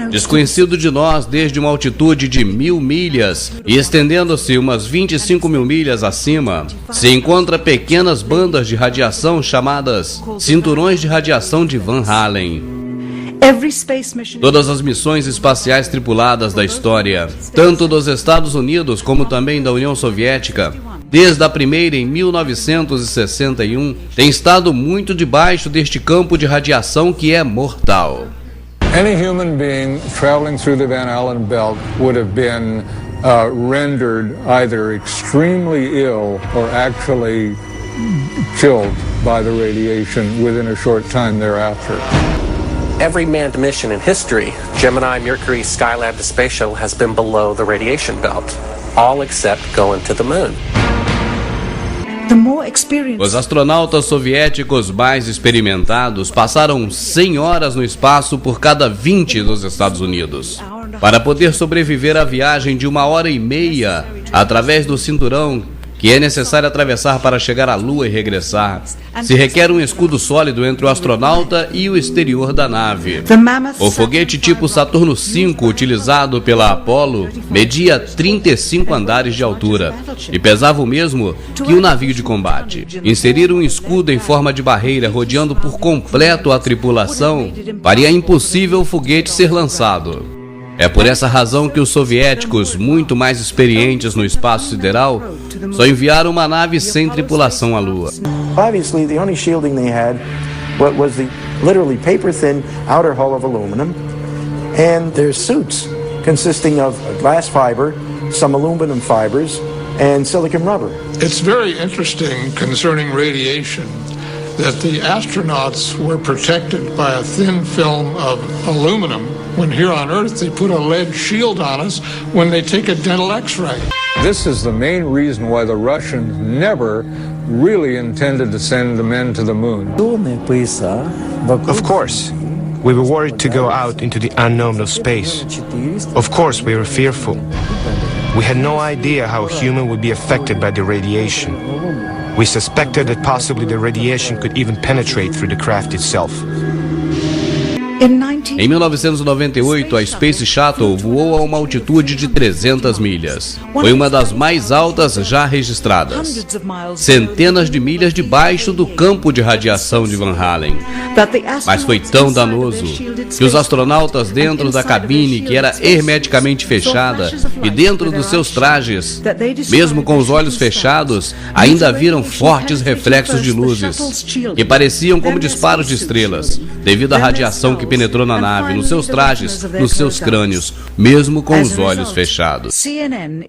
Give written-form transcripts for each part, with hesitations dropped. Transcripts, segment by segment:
desconhecido de nós desde uma altitude de 1.000 milhas e estendendo-se umas 25.000 milhas acima, se encontra pequenas bandas de radiação chamadas cinturões de radiação de Van Allen. Todas as missões espaciais tripuladas da história, tanto dos Estados Unidos como também da União Soviética, desde a primeira em 1961, têm estado muito debaixo deste campo de radiação que é mortal. Any human being traveling through the Van Allen belt would have been rendered either extremely ill or actually killed by the radiation within a short time thereafter. Every manned mission in history, Gemini, Mercury, Skylab to Space Shuttle, has been below the radiation belt, all except going to the moon. Os astronautas soviéticos mais experimentados passaram 100 horas no espaço por cada 20 dos Estados Unidos. Para poder sobreviver à viagem de 1h30 através do cinturão que é necessário atravessar para chegar à Lua e regressar, se requer um escudo sólido entre o astronauta e o exterior da nave. O foguete tipo Saturno V, utilizado pela Apollo, media 35 andares de altura e pesava o mesmo que um navio de combate. Inserir um escudo em forma de barreira rodeando por completo a tripulação faria impossível o foguete ser lançado. É por essa razão que os soviéticos, muito mais experientes no espaço sideral, só enviaram uma nave sem tripulação à Lua. Obviously, the only shielding they had was the literally paper-thin outer hull of aluminum, and their suits consisting of glass fiber, some aluminum fibers, and silicon rubber. It's very interesting concerning radiation that the astronauts were protected by a thin film of aluminum when here on Earth they put a lead shield on us when they take a dental x-ray. This is the main reason why the Russians never really intended to send the men to the moon. Of course, we were worried to go out into the unknown of space. Of course, we were fearful. We had no idea how a human would be affected by the radiation. We suspected that possibly the radiation could even penetrate through the craft itself. Em 1998, a Space Shuttle voou a uma altitude de 300 milhas. Foi uma das mais altas já registradas. Centenas de milhas debaixo do campo de radiação de Van Allen. Mas foi tão danoso que os astronautas dentro da cabine, que era hermeticamente fechada, e dentro dos seus trajes, mesmo com os olhos fechados, ainda viram fortes reflexos de luzes, que pareciam como disparos de estrelas, devido à radiação que penetrou na nave, nos seus trajes, nos seus crânios, mesmo com os olhos fechados.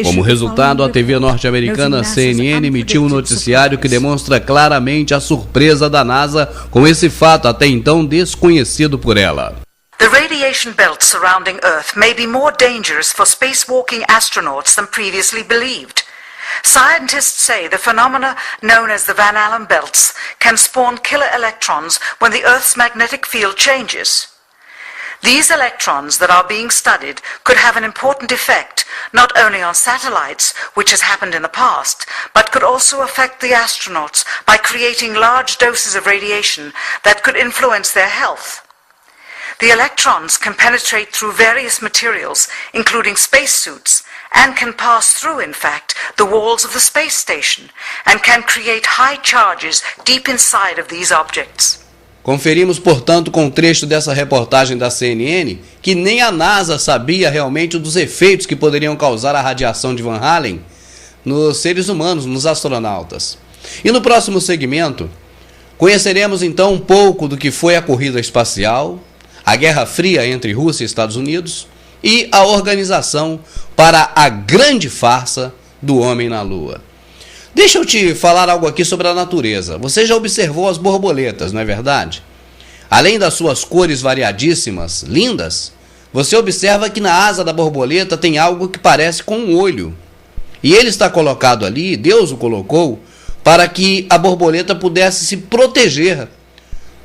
Como resultado, a TV norte-americana CNN emitiu um noticiário que demonstra claramente a surpresa da NASA com esse fato até então desconhecido por ela. The radiation belt surrounding Earth may be more dangerous for spacewalking astronauts than previously believed. Scientists say the phenomena known as the Van Allen belts can spawn killer electrons when the Earth's magnetic field changes. These electrons that are being studied could have an important effect not only on satellites, which has happened in the past, but could also affect the astronauts by creating large doses of radiation that could influence their health. The electrons can penetrate through various materials, including spacesuits, and can pass through, in fact, the walls of the space station, and can create high charges deep inside of these objects. Conferimos, portanto, com um trecho dessa reportagem da CNN que nem a NASA sabia realmente dos efeitos que poderiam causar a radiação de Van Allen nos seres humanos, nos astronautas. E no próximo segmento, conheceremos então um pouco do que foi a corrida espacial, a Guerra Fria entre Rússia e Estados Unidos e a organização para a grande farsa do homem na Lua. Deixa eu te falar algo aqui sobre a natureza. Você já observou as borboletas, não é verdade? Além das suas cores variadíssimas, lindas, você observa que na asa da borboleta tem algo que parece com um olho. E ele está colocado ali, Deus o colocou, para que a borboleta pudesse se proteger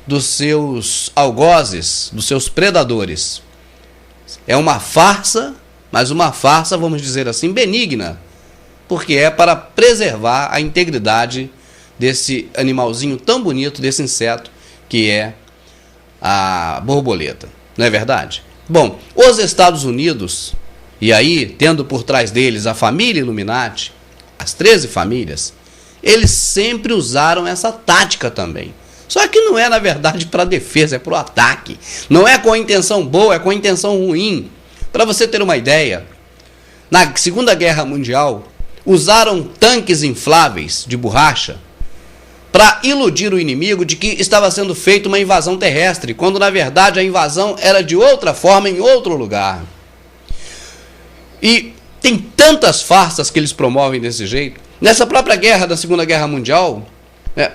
dos seus algozes, dos seus predadores. É uma farsa, mas uma farsa, vamos dizer assim, benigna, porque é para preservar a integridade desse animalzinho tão bonito, desse inseto que é a borboleta. Não é verdade? Bom, os Estados Unidos, e aí tendo por trás deles a família Illuminati, as 13 famílias, eles sempre usaram essa tática também. Só que não é, na verdade, para defesa, é para o ataque. Não é com a intenção boa, é com a intenção ruim. Para você ter uma ideia, na Segunda Guerra Mundial, usaram tanques infláveis de borracha para iludir o inimigo de que estava sendo feita uma invasão terrestre, quando na verdade a invasão era de outra forma, em outro lugar. E tem tantas farsas que eles promovem desse jeito. Nessa própria guerra da Segunda Guerra Mundial,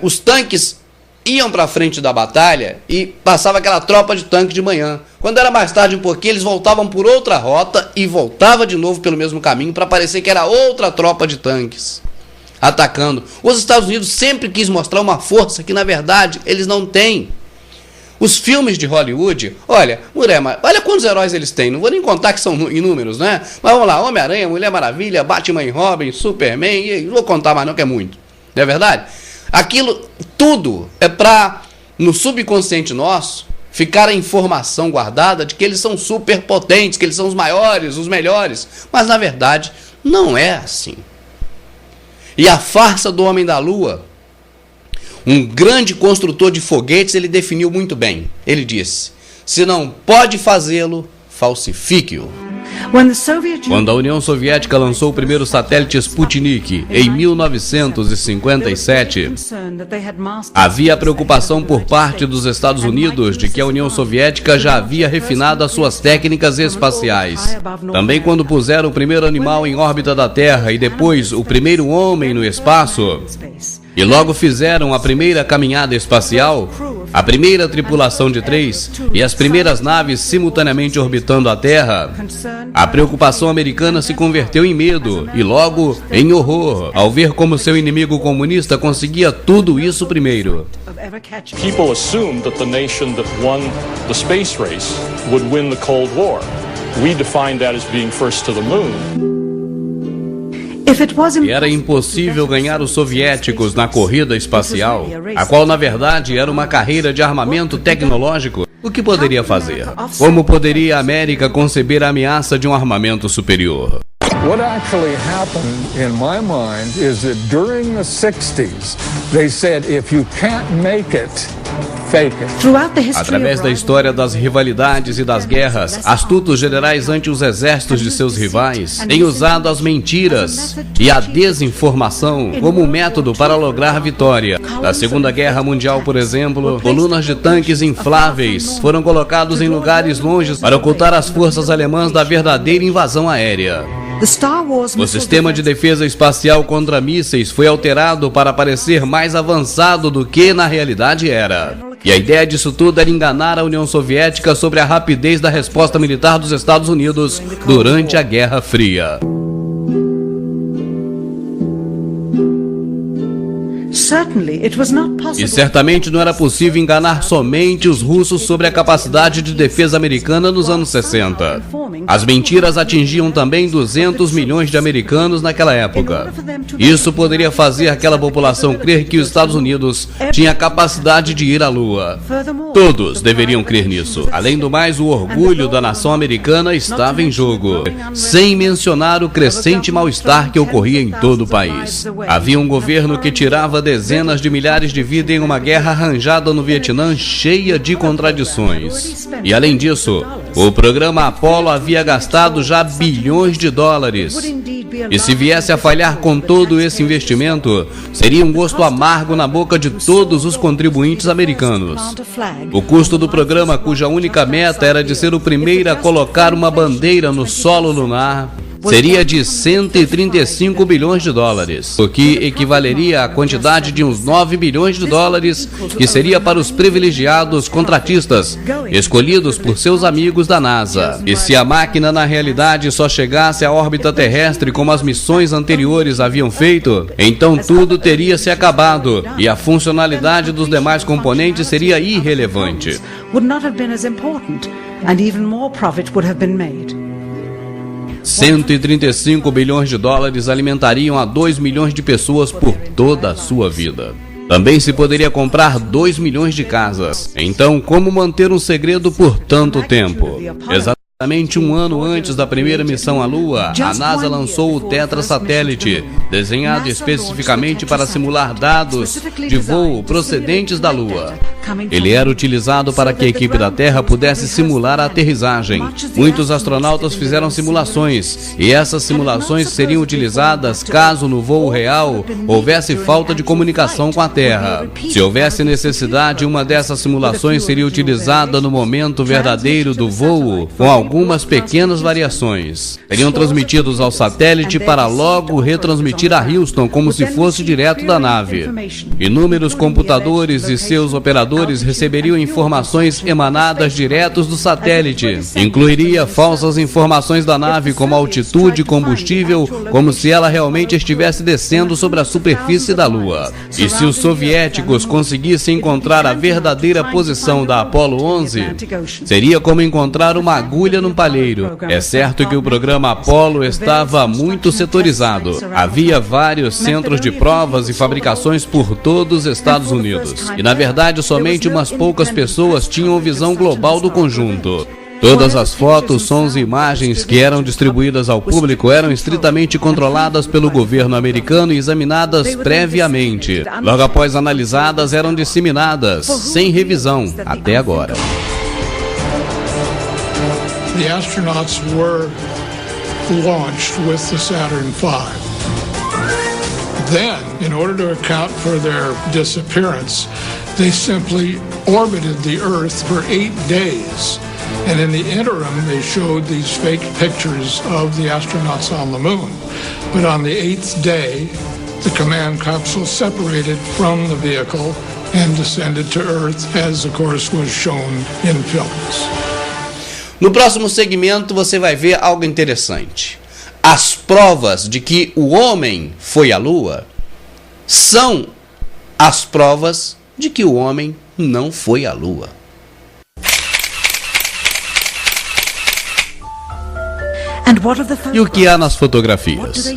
os tanques iam para frente da batalha e passava aquela tropa de tanque de manhã. Quando era mais tarde um pouquinho, eles voltavam por outra rota e voltava de novo pelo mesmo caminho para parecer que era outra tropa de tanques atacando. Os Estados Unidos sempre quis mostrar uma força que na verdade eles não têm. Os filmes de Hollywood, olha quantos heróis eles têm, não vou nem contar que são inúmeros, né? Mas vamos lá, Homem-Aranha, Mulher Maravilha, Batman e Robin, Superman, e não vou contar mais não que é muito, não é verdade? Aquilo tudo é para, no subconsciente nosso, ficar a informação guardada de que eles são superpotentes, que eles são os maiores, os melhores, mas na verdade não é assim. E a farsa do Homem da Lua, um grande construtor de foguetes, ele definiu muito bem. Ele disse: se não pode fazê-lo, falsifique-o. Quando a União Soviética lançou o primeiro satélite Sputnik em 1957, havia preocupação por parte dos Estados Unidos de que a União Soviética já havia refinado as suas técnicas espaciais. Também quando puseram o primeiro animal em órbita da Terra e depois o primeiro homem no espaço, e logo fizeram a primeira caminhada espacial, a primeira tripulação de 3 e as primeiras naves simultaneamente orbitando a Terra, a preocupação americana se converteu em medo e logo em horror ao ver como seu inimigo comunista conseguia tudo isso primeiro. People assumed that the nation that won the space race would win the Cold War. We defined that as being first to the moon. E era impossível ganhar os soviéticos na corrida espacial, a qual na verdade era uma carreira de armamento tecnológico. O que poderia fazer? Como poderia a América conceber a ameaça de um armamento superior? What actually happened in my mind is that during the 60s, they said if you can't make it, fake it. Através da história das rivalidades e das guerras, astutos generais ante os exércitos de seus rivais têm usado as mentiras e a desinformação como método para lograr vitória. Na Segunda Guerra Mundial, por exemplo, colunas de tanques infláveis foram colocados em lugares longes para ocultar as forças alemãs da verdadeira invasão aérea. O sistema de defesa espacial contra mísseis foi alterado para parecer mais avançado do que na realidade era. E a ideia disso tudo era enganar a União Soviética sobre a rapidez da resposta militar dos Estados Unidos durante a Guerra Fria. E certamente não era possível enganar somente os russos sobre a capacidade de defesa americana nos anos 60. As mentiras atingiam também 200 milhões de americanos naquela época. Isso poderia fazer aquela população crer que os Estados Unidos tinha capacidade de ir à Lua. Todos deveriam crer nisso. Além do mais, o orgulho da nação americana estava em jogo, sem mencionar o crescente mal-estar que ocorria em todo o país. Havia um governo que tirava dezenas de milhares de vidas em uma guerra arranjada no Vietnã cheia de contradições. E além disso, o programa Apollo havia gastado já bilhões de dólares. E se viesse a falhar com todo esse investimento, seria um gosto amargo na boca de todos os contribuintes americanos. O custo do programa, cuja única meta era de ser o primeiro a colocar uma bandeira no solo lunar, seria de 135 bilhões de dólares, o que equivaleria à quantidade de uns 9 bilhões de dólares que seria para os privilegiados contratistas, escolhidos por seus amigos da NASA. E se a máquina na realidade só chegasse à órbita terrestre como as missões anteriores haviam feito, então tudo teria se acabado e a funcionalidade dos demais componentes seria irrelevante. 135 bilhões de dólares alimentariam a 2 milhões de pessoas por toda a sua vida. Também se poderia comprar 2 milhões de casas. Então, como manter um segredo por tanto tempo? Exatamente um ano antes da primeira missão à Lua, a NASA lançou o Tetra satélite, desenhado especificamente para simular dados de voo procedentes da Lua. Ele era utilizado para que a equipe da Terra pudesse simular a aterrissagem. Muitos astronautas fizeram simulações, e essas simulações seriam utilizadas caso no voo real houvesse falta de comunicação com a Terra. Se houvesse necessidade, uma dessas simulações seria utilizada no momento verdadeiro do voo, com algumas pequenas variações. Seriam transmitidos ao satélite para logo retransmitir a Houston como se fosse direto da nave. Inúmeros computadores e seus operadores receberiam informações emanadas diretos do satélite. Incluiria falsas informações da nave como altitude e combustível, como se ela realmente estivesse descendo sobre a superfície da Lua. E se os soviéticos conseguissem encontrar a verdadeira posição da Apollo 11, seria como encontrar uma agulha num palheiro. É certo que o programa Apollo estava muito setorizado. Havia vários centros de provas e fabricações por todos os Estados Unidos. E na verdade somente umas poucas pessoas tinham visão global do conjunto. Todas as fotos, sons e imagens que eram distribuídas ao público eram estritamente controladas pelo governo americano e examinadas previamente. Logo após analisadas, eram disseminadas, sem revisão, até agora. The astronauts were launched with the Saturn V. Then, in order to account for their disappearance, they simply orbited the Earth for 8 days. And in the interim, they showed these fake pictures of the astronauts on the moon. But on the 8th day, the command capsule separated from the vehicle and descended to Earth, as of course was shown in films. No próximo segmento você vai ver algo interessante. As provas de que o homem foi à Lua são as provas de que o homem não foi à Lua. E o que há nas fotografias?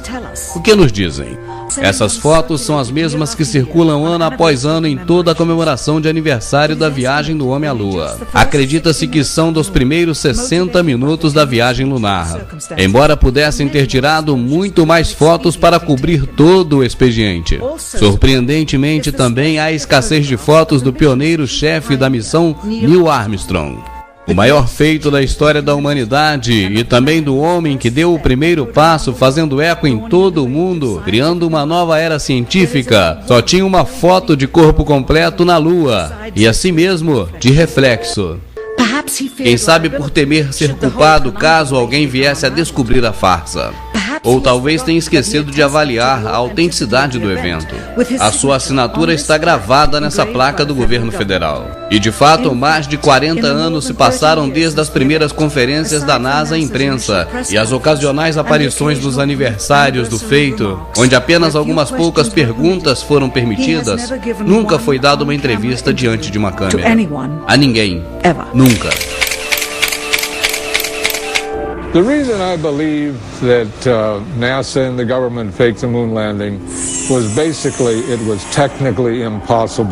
O que nos dizem? Essas fotos são as mesmas que circulam ano após ano em toda a comemoração de aniversário da viagem do homem à Lua. Acredita-se que são dos primeiros 60 minutos da viagem lunar. Embora pudessem ter tirado muito mais fotos para cobrir todo o expediente. Surpreendentemente, também há escassez de fotos do pioneiro-chefe da missão, Neil Armstrong. O maior feito da história da humanidade e também do homem que deu o primeiro passo, fazendo eco em todo o mundo, criando uma nova era científica, só tinha uma foto de corpo completo na Lua, e assim mesmo, de reflexo. Quem sabe por temer ser culpado caso alguém viesse a descobrir a farsa. Ou talvez tenha esquecido de avaliar a autenticidade do evento. A sua assinatura está gravada nessa placa do governo federal. E de fato, mais de 40 anos se passaram desde as primeiras conferências da NASA à imprensa e as ocasionais aparições dos aniversários do feito, onde apenas algumas poucas perguntas foram permitidas. Nunca foi dada uma entrevista diante de uma câmera. A ninguém. Nunca. The reason I believe that NASA and the government faked the moon landing was basically it was technically impossible.